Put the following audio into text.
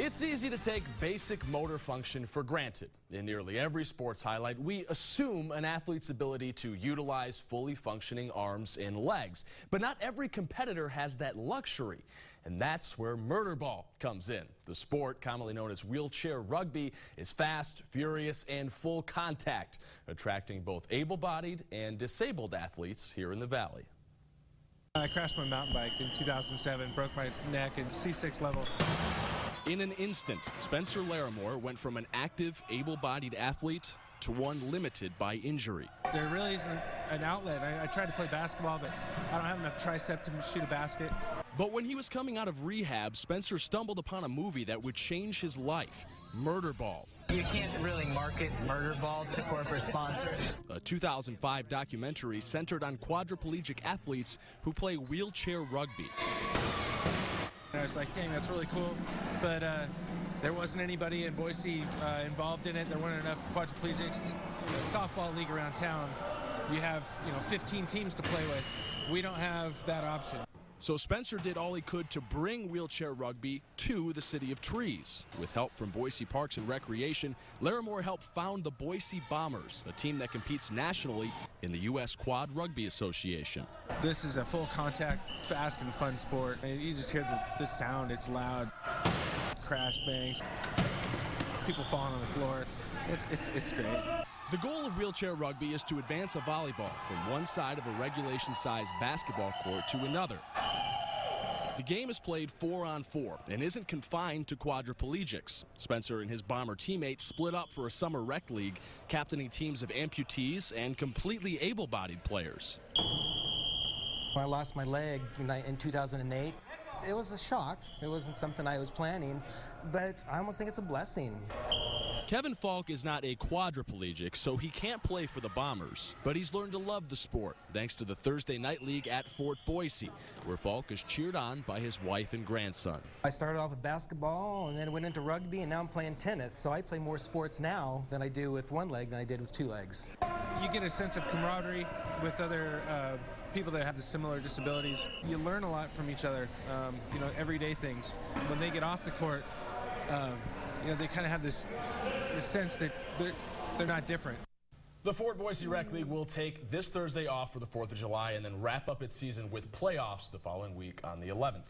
It's easy to take basic motor function for granted. In nearly every sports highlight, we assume an athlete's ability to utilize fully functioning arms and legs. But not every competitor has that luxury. And that's where Murderball comes in. The sport, commonly known as wheelchair rugby, is fast, furious, and full contact, attracting both able-bodied and disabled athletes here in the Valley. I crashed my mountain bike in 2007, broke my neck in C6 level. In an instant, Spencer Larimore went from an active, able-bodied athlete to one limited by injury. There really isn't an outlet. I tried to play basketball, but I don't have enough tricep to shoot a basket. But when he was coming out of rehab, Spencer stumbled upon a movie that would change his life, Murderball. You can't really market Murderball to corporate sponsors. A 2005 documentary centered on quadriplegic athletes who play wheelchair rugby. And I was like, dang, that's really cool. But there wasn't anybody in Boise involved in it. There weren't enough quadriplegics. In the softball league around town, you have 15 teams to play with. We don't have that option. So Spencer did all he could to bring wheelchair rugby to the City of Trees. With help from Boise Parks and Recreation, Larimore helped found the Boise Bombers, a team that competes nationally in the U.S. Quad Rugby Association. This is a full contact, fast and fun sport. And you just hear the sound, it's loud. Crash bangs, people falling on the floor. It's great. The goal of wheelchair rugby is to advance a volleyball from one side of a regulation-sized basketball court to another. The game is played 4-on-4 and isn't confined to quadriplegics. Spencer and his Bomber teammates split up for a summer rec league, captaining teams of amputees and completely able-bodied players. When I lost my leg in 2008, it was a shock. It wasn't something I was planning, but I almost think it's a blessing. Kevin Falk is not a quadriplegic, so he can't play for the Bombers. But he's learned to love the sport, thanks to the Thursday night league at Fort Boise, where Falk is cheered on by his wife and grandson. I started off with basketball and then went into rugby, and now I'm playing tennis. So I play more sports now than I do with one leg than I did with two legs. You get a sense of camaraderie with other people that have the similar disabilities. You learn a lot from each other, everyday things. When they get off the court, they kind of have this sense that they're not different. The Fort Boise Rec League will take this Thursday off for the 4th of July and then wrap up its season with playoffs the following week on the 11th.